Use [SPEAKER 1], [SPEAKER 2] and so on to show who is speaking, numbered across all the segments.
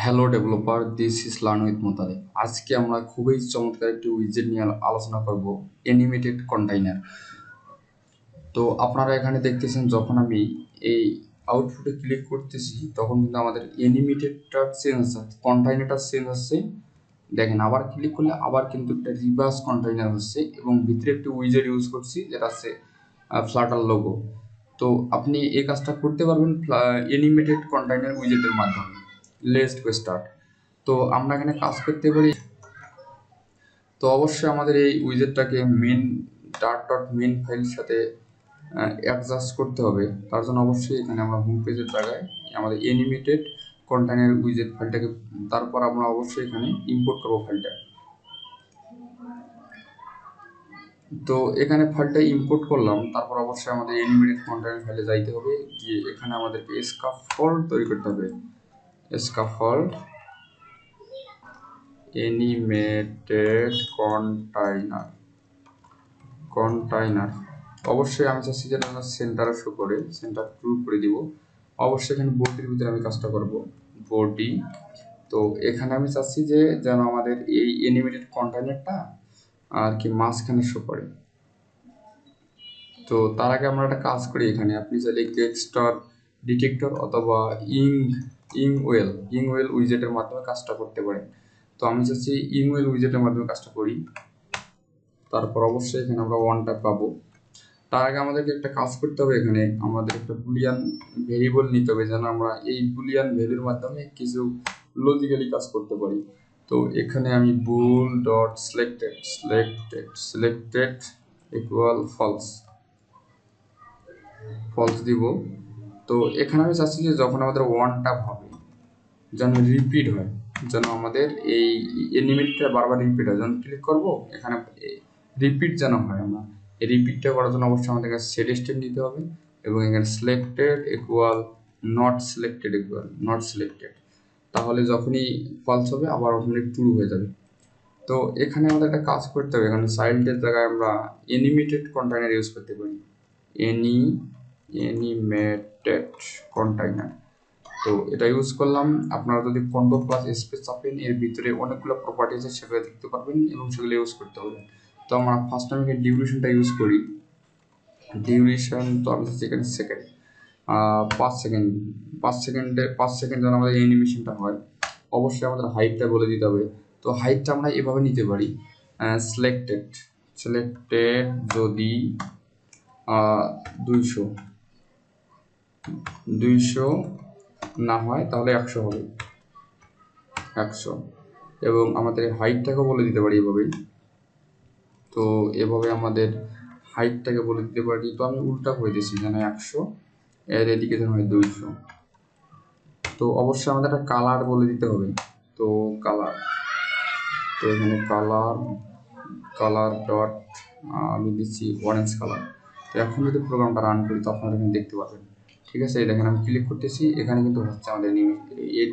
[SPEAKER 1] Hello developer, this is learn with Motaleb. আজকে আমরা খুবই চমৎকার একটি উইজেট নিয়ে আলোচনা করব, অ্যানিমেটেড কন্টেইনার। তো আপনারা এখানে দেখতেছেন, যখন আমি এই আউটপুটে ক্লিক করতেছি তখন কিন্তু আমাদের অ্যানিমেটেডটা চেঞ্জ হচ্ছে, কন্টেইনারটা চেঞ্জ হচ্ছে। দেখেন, আবার ক্লিক করলে আবার কিন্তু একটা রিভার্স কন্টেইনার হচ্ছে এবং ভিতরে একটি উইজেট ইউজ করছি যেটা আছে ফ্লাটার লোগো। তো আপনি এই কাজটা করতে পারবেন অ্যানিমেটেড কন্টেইনার উইজেটের মাধ্যমে। Let's go start. তো আমরা এখানে কাজ করতে পারি। তো অবশ্যই আমাদের এই উইজেটটাকে মেন মেন ফাইলের সাথে অ্যাডজাস্ট করতে হবে। তার জন্য অবশ্যই এখানে আমরা হোম পেজের জায়গায় আমাদের অ্যানিমেটেড কন্টেইনার উইজেট ফাইলটাকে, তারপর আমরা অবশ্যই এখানে ইম্পোর্ট করবো ফাইলটা। তো এখানে ফাইলটা ইম্পোর্ট করলাম, তারপর অবশ্যই আমাদের অ্যানিমেটেড কন্টেইনার ফাইলে যাইতে হবে, গিয়ে এখানে আমাদেরকে স্ক্যাফোল্ড তৈরি করতে হবে। স্ক্যাফোল্ড অ্যানিমেটেড কন্টেইনার অবশ্যই আমি চাচ্ছি যেন সেন্টারে শো করে, সেন্টার ট্রু করে দিব। অবশ্যই এখানে বডির ভিতরে আমি কাজটা করব, বডি। তো এখানে আমি চাচ্ছি যে যেন আমাদের এই অ্যানিমেটেড কন্টেইনারটা আর কি মাঝখানে শো করে। তো তার আগে আমরা একটা কাজ করি, এখানে আপনি চাইলে টেক্সচার ডিটেক্টর অথবা ইংওয়েল উইজেটের মাধ্যমে কাজটা করতে পারেন। তো আমি চাচ্ছি ইংওয়েল উইজেটের মাধ্যমে কাজটা করি। তারপর অবশ্যই এখানে আমরা ওয়ানটা পাবো। তার আগে আমাদেরকে একটা কাজ করতে হবে, এখানে আমাদের একটা বুলিয়ান ভেরিয়েবল নিতে হবে যেন আমরা এই বুলিয়ান ভ্যালুর মাধ্যমে কিছু লজিক্যালি কাজ করতে পারি। তো এখানে আমি বুল ডট সিলেক্টেড ইকুয়াল ফলস দিব। তো এখানে আমি চাচ্ছি যে যখন আমাদের ওয়ানটা হবে যেন রিপিট হয়, যেন আমাদের এই এনিমেটটা বারবার রিপিট হয়। যখন ক্লিক করব এখানে রিপিট যেন হয়, আমরা এই রিপিটটা করার জন্য অবশ্যই আমাদেরকে সেট স্টেট নিতে হবে এবং এখানে সিলেক্টেড ইকুয়াল নট সিলেক্টেড। তাহলে যখনই ফলস হবে আবার অটোমেটিক ট্রু হয়ে যাবে। তো এখানে আমাদের একটা কাজ করতে হবে, এখানে চাইল্ডের জায়গায় আমরা অ্যানিমেটেড কন্টেইনার ইউজ করতে পারি। অ্যানিমেটেড কন্টেইনার, তো এটা ইউজ করলাম। আপনারা যদি কন্ট্রোল প্লাস স্পেস চাপেন, এর ভিতরে অনেকগুলো প্রপার্টি আছে, সেগুলো দেখতে পারবেন এবং সেগুলো ইউজ করতে হবে। তো আমরা ফার্স্ট আমি ডিউরেশনটা ইউজ করি। ডিউরেশন তো আমি এখানে সেকেন্ড 5 সেকেন্ড 5 সেকেন্ড যেন আমাদের অ্যানিমেশনটা হয়। অবশ্যই আমাদের হাইটটা বলে দিতে হবে। তো হাইটটা আমরা এভাবে নিতে পারি, সিলেক্টেড যদি 200 না হয় তাহলে 100 হবে, 100। এবং আমাদের হাইটটাকে বলে দিতে পারি এভাবেই। তো এভাবে আমাদের হাইটটাকে বলে দিতে পারি। তো আমি উল্টা করে দিয়েছি, যেন 100 এর এদিকে যেন হয় 200। তো অবশ্যই আমাদের একটা কালার বলে দিতে হবে। তো কালার, তো এখানে কালার ডট আমি দিচ্ছি অরেঞ্জ কালার। তো এখন যদি প্রোগ্রামটা রান করি তো আপনারা এখানে দেখতে পাবেন। ঠিক আছে, দেখেন আমি ক্লিক করতেছি, এখানে কিন্তু হচ্ছে আমাদের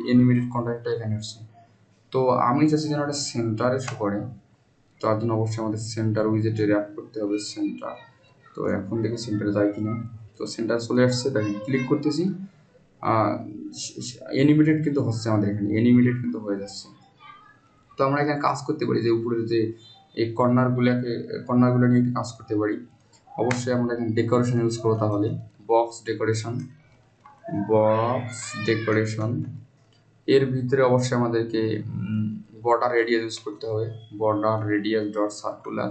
[SPEAKER 1] অ্যানিমেটেড কন্টেন্টটা এখানে হচ্ছে। তো আমি চাচ্ছি যেন একটা সেন্টারে শো করে। তার জন্য অবশ্যই আমাদের সেন্টার উইজেটে অ্যাড করতে হবে, সেন্টার। তো এখন দেখি সেন্টারে যায় কিনা। তো সেন্টার চলে আসছে, দেখেন ক্লিক করতেছি, অ্যানিমেটেড কিন্তু হচ্ছে, আমাদের এখানে অ্যানিমেটেড কিন্তু হয়ে যাচ্ছে। তো আমরা এখানে কাজ করতে পারি যে উপরে যে এই কর্নারগুলো নিয়ে একটু কাজ করতে পারি। অবশ্যই আমরা এখানে ডেকোরেশন ইউজ করবো, তাহলে বক্স ডেকোরেশন এর ভিতরে অবশ্যই আমাদেরকে বর্ডার রেডিয়াস ইউজ করতে হবে। বর্ডার রেডিয়াস ডট সার্কুলার,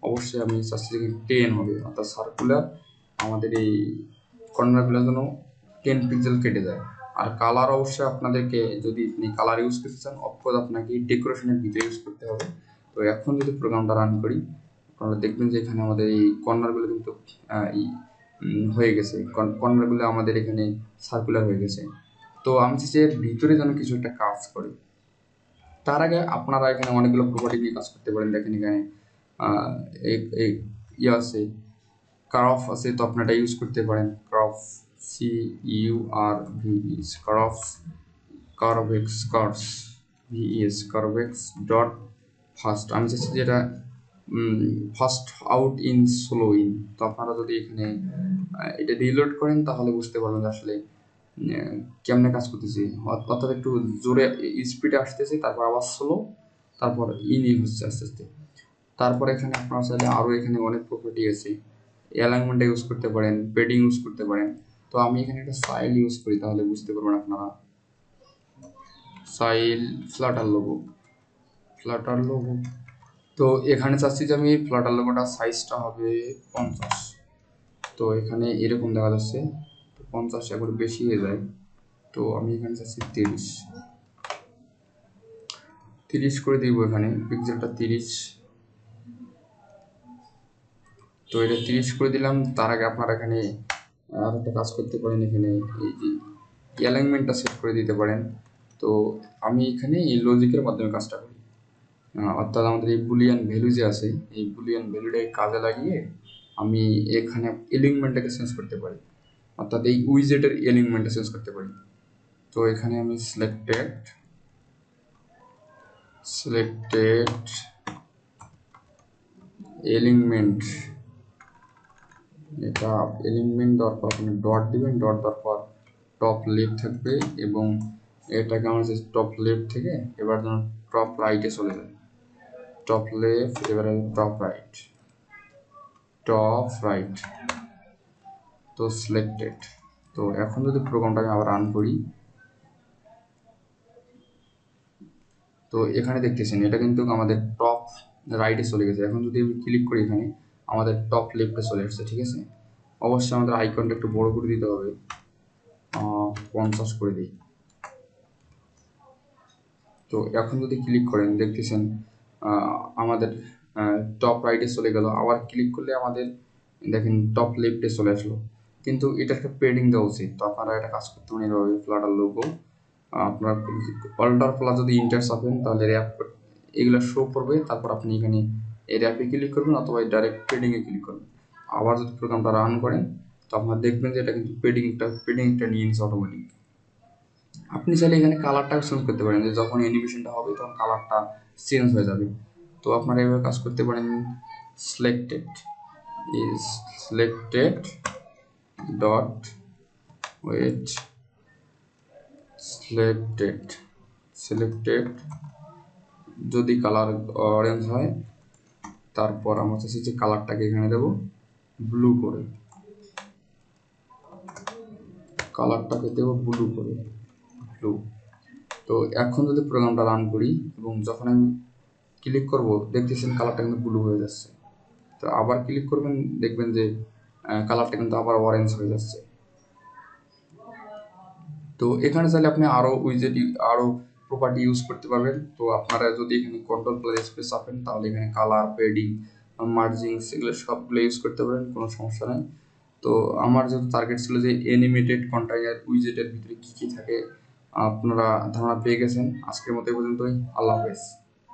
[SPEAKER 1] অবশ্যই আমি চাচ্ছি যে 10 হবে, অর্থাৎ সার্কুলার আমাদের এই কর্নারগুলো যেন 10 পিক্সেল কেটে যায়। আর কালার অবশ্যই আপনাদেরকে, যদি আপনি কালার ইউজ করতে চান অফকোর্স আপনাকে ডেকোরেশনের ভিতরে ইউজ করতে হবে। তো এখন যদি প্রোগ্রামটা রান করি আপনারা দেখবেন যে এখানে আমাদের এই কর্নারগুলো কিন্তু হয়ে গেছে, কর্নারগুলো আমাদের এখানে সার্কুলার হয়ে গেছে। তো আমি চাচ্ছি এর ভিতরে যেন কিছু একটা কাজ করে। তার আগে আপনারা এখানে অনেকগুলো প্রপার্টি নিয়ে কাজ করতে পারেন। দেখেন এখানে আছে, কার্ভ আছে, তো আপনারা এটা ইউজ করতে পারেন। কার্ভ কার্ভেক্স ডট ফার্স্ট, আমি চাচ্ছি যেটা first out in slow in. তো আপনারা যদি এখানে এটা রিলোড করেন তাহলে বুঝতে পারবেন আসলে কেমনে কাজ করতেছি, অর্থাৎ একটু জোরে স্পিডে আসতেছে, তারপর আবার স্লো, তারপর ইনি হচ্ছে আস্তে আস্তে। তারপর এখানে আপনারা চাইলে আরও এখানে অনেক প্রপার্টি আছে, অ্যালাইনমেন্টটা ইউজ করতে পারেন, পেডিং ইউজ করতে পারেন। তো আমি এখানে একটা সাইল ইউজ করি, তাহলে বুঝতে পারবেন আপনারা। সাইল ফ্লাটার লোগো, ফ্লাটার লোগো। তো এখানে চাচ্ছি যে আমি ফ্লাটার লোগোটা সাইজটা হবে 50। তো এখানে এরকম দেখা যাচ্ছে, তো 50 একবার বেশি হয়ে যায়। তো আমি এখানে চাচ্ছি 30 করে দিব, এখানে পিক্সেলটা 30। তো এটা 30 করে দিলাম। তার আগে আপনারা এখানে আর একটা কাজ করতে পারেন, এখানে এই যে অ্যালাইনমেন্টটা সেট করে দিতে পারেন। তো আমি এখানে এই লজিকের মাধ্যমে কাজটা করি, অর্থাৎ আমাদের এই বুলিয়ান ভ্যালু যে আছে, এই বুলিয়ান ভ্যালুটাকে কাজে লাগিয়ে আমি এখানে এলিমেন্টটাকে চেঞ্জ করতে পারি, অর্থাৎ এই উইজেটের এলিমেন্টটা চেঞ্জ করতে পারি। তো এখানে আমি সিলেক্টেড এলিমেন্ট, এটা এলিমেন্ট দেওয়ার পর আপনি ডট দিবেন, ডট দেওয়ার পর টপ লেফট থাকবে, এবং এটাকে আমার যে টপ লেফট থেকে এবার যেন টপ রাইটে চলে যায়। টপ লেফট, এবারে টপ রাইট, টপ রাইট। তো সিলেক্টেড। তো এখন যদি প্রোগ্রামটা আমি আবার রান করি, তো এখানে দেখতেছেন এটা কিন্তু আমাদের টপ রাইটে চলে গেছে। এখন যদি আমি ক্লিক করি, এখানে আমাদের টপ লেফটে চলে আসছে, ঠিক আছে। অবশ্যই আমাদের আইকনটা একটু বড় করে দিতে হবে, 50 করে দিই। তো এখন যদি ক্লিক করেন, দেখতেছেন আমাদের টপ রাইটে চলে গেল। আবার ক্লিক করলে আমাদের দেখেন টপ লেফটে চলে আসলো, কিন্তু এটা একটা পেডিং দেওয়া উচিত। তো আপনারা এটা কাজ করতে পারেন এভাবে, ফ্লাটার লোগো আপনার অল্টার প্লাস যদি ইন্টার চাপেন, তাহলে র্যাপ এগুলো শো করবে। তারপর আপনি এখানে এই র্যাপে ক্লিক করবেন, অথবা ডাইরেক্ট পেডিংয়ে ক্লিক করবেন। আবার যদি প্রোগ্রামটা রান করেন, তো আপনারা দেখবেন যে এটা কিন্তু পেডিংটা নিয়ে নিচ্ছে অটোমেটিক। আপনি চাইলে এখানে কালারটা চেঞ্জ করতে পারেন, যে যখন অ্যানিমেশনটা হবে তখন কালারটা চেঞ্জ হয়ে যাবে। তো আপনারা এভাবে কাজ করতে পারেন। Selected is selected dot wait, selected যদি কালার অরেঞ্জ হয়, তারপর আমরা চাচ্ছি যে কালারটাকে এখানে দেবো ব্লু করে, কালারটাকে দেবো ব্লু করে, ব্লু। তো এখন যদি প্রোগ্রামটা রান করি এবং যখন আমি ক্লিক করব, দেখতেছেন কালারটা কিন্তু ব্লু হয়ে যাচ্ছে। তো আবার ক্লিক করবেন, দেখবেন যে কালারটা কিন্তু আবার অরেঞ্জ হয়ে যাচ্ছে। তো এখানে চাইলে আপনি আরও প্রপার্টি ইউজ করতে পারবেন। তো আপনারা যদি এখানে কন্ট্রোল প্লাস স্পেস চাপেন, তাহলে এখানে কালার, পেডিং, মার্জিংস এগুলো সবগুলো ইউজ করতে পারেন, কোনো সমস্যা নেই। তো আমার যেহেতু টার্গেট ছিল যে অ্যানিমেটেড কন্টেইনার উইজেটের ভিতরে কী কী থাকে, আপনারা ধারণা পেয়ে গেছেন। আজকের মতো এই পর্যন্তই। আল্লাহ হাফেজ।